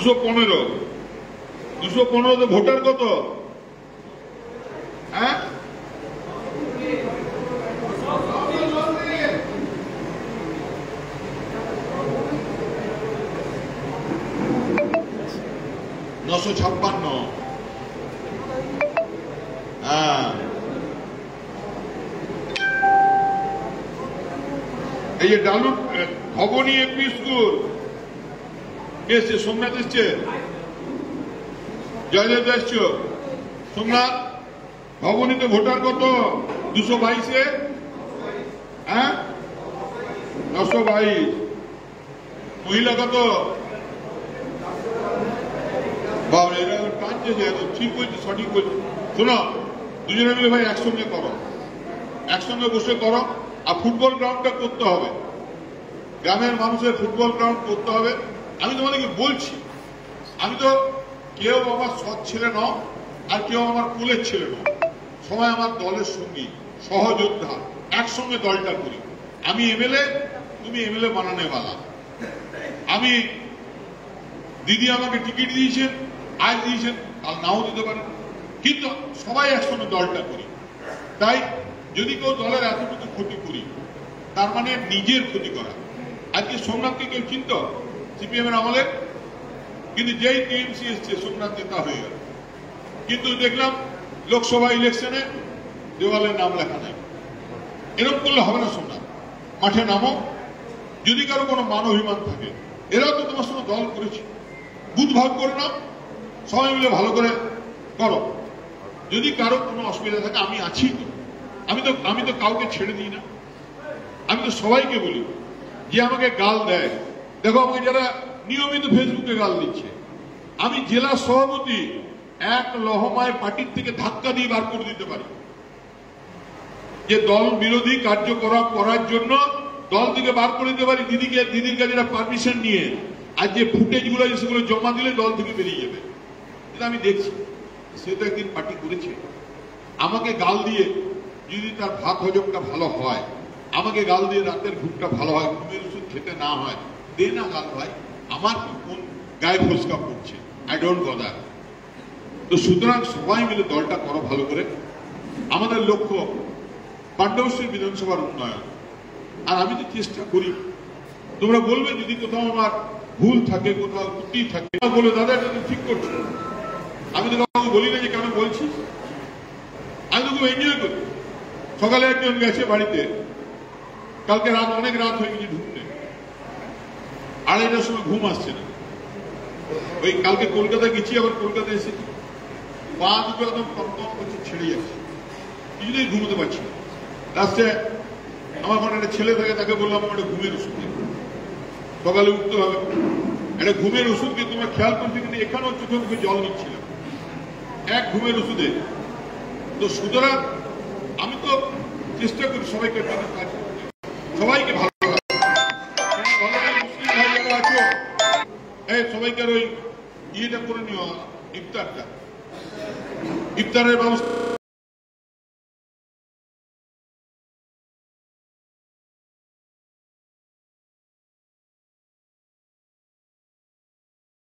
215 215 voter কত? হ্যাঁ, $956। হ্যাঁ, এই যে ডালু ভবনী এমপি স্কুল এসছে, সোমনাথ এসছে, জয়দেব এসছ। সোমনাথ ভবনীতে ভোটার কত? 222। হ্যাঁ, 922। মহিলা কত? বাবা, এরা টানছে যে ঠিক বলছে, সঠিক বলছে। শোনো, দুজনে মিলে ভাই একসঙ্গে করো, একসঙ্গে বসে করো। আর ফুটবল গ্রাউন্ডটা করতে হবে, গ্রামের মানুষের ফুটবল গ্রাউন্ড করতে হবে। আমি তোমাদেরকে বলছি, আমি তো কেউ আমার সৎ ছেলে ন, আর কেউ আমার কুলের ছেলে ন, সবাই আমার দলের সঙ্গী, সহযোদ্ধা, একসঙ্গে দলটা করি। আমি এমএলএ, তুমি এমএলএ বানানে বালা। আমি দিদি আমাকে টিকিট দিয়েছেন, আজ দিয়েছেন, কাল নাও দিতে পারেন, কিন্তু সবাই একসঙ্গে দলটা করি। তাই যদি কেউ দলের এতটুকু ক্ষতি করি, তার মানে নিজের ক্ষতি করা। আজকে সোমনাথকে কেউ চিনত সিপিএম এর আমলে, কিন্তু যেই টিএমসি এসছে সোমনাথ নেতা হয়ে গেল। কিন্তু দেখলাম লোকসভা ইলেকশনে দেওয়ালের নাম লেখা নাই। এরকম করলে হবে না। সোমনাথ, মাঠে নামো। যদি কারো কোনো মান অভিমান থাকে, এরাও তো তোমার সঙ্গে দল করেছে, বুথ ভাগ করে নাও, সবাই মিলে ভালো করে করো। যদি কারো কোনো অসুবিধা থাকে, আমি আছি তো। আমি তো কাউকে ছেড়ে দিই না। আমি তো সবাইকে বলি, যে আমাকে গাল দেয়, দেখো আমাকে যারা নিয়মিত ফেসবুকে গাল দিচ্ছে, আমি জেলা সভাপতি এক লহমায় পার্টির থেকে ধাক্কা দিয়ে বার করে দিতে পারি। যে দল বিরোধী কার্যকলাপ করার জন্য দল থেকে বার করে দিতে পারি। দিদির কাছে পারমিশন নিয়ে আর যে ফুটেজ গুলো সেগুলো জমা দিলে দল থেকে বেরিয়ে যাবে। এটা আমি দেখছি। সে তো একদিন পার্টি করেছে। আমাকে গাল দিয়ে যদি তার ভাত হজমটা ভালো হয়, আমাকে গাল দিয়ে রাতের ঘুমটা ভালো হয়, ঘুমের ওষুধ খেতে না হয়, দে না গাল ভাই। আমার কোন গায়ে ফসকা পড়ছে, আই ডোন্ট বদার। তো সুতরাং সবাই মিলে দলটা করো ভালো করে। আমাদের লক্ষ্য পাণ্ডবশ্রী বিধানসভার উন্নয়ন। আর আমি তো চেষ্টা করি। তোমরা বলবে যদি কোথাও আমার ভুল থাকে, কোথাও ত্রুটি থাকে, বলে দাদা এটা ঠিক করছো। আমি তো কাউকে বলি না যে কেন বলছি। আমি তো খুব এনজয় করি। সকালে একজন গেছে বাড়িতে, কালকে রাত অনেক রাত হয়ে গেছে, ঢুকতে 2:30টার সময় ঘুম আসছে না। ওই কালকে কলকাতা গেছি, আবার কলকাতা এসেছি, পা দুটো একদম টমটম করছে, ছেড়ে যাচ্ছে, কিছুতেই ঘুমোতে পারছি না। লাস্টে আমার মনে একটা ছেলে থাকে, তাকে বললাম আমার একটা ঘুমের ওষুধ, সকালে উঠতে হবে, একটা ঘুমের ওষুধকে তোমরা খেয়াল করছি কিন্তু এখানেও চোখে মুখে জল নিচ্ছিলাম এক ঘুমের ওষুধে। তো সুতরাং আমি তো চেষ্টা করি সবাইকে কাজ করতে, সবাইকে ভালো মুসলিম ভাই যারা আছো, সবাইকার ওই ইয়েটা করে নিও, ইফতারের ব্যবস্থা।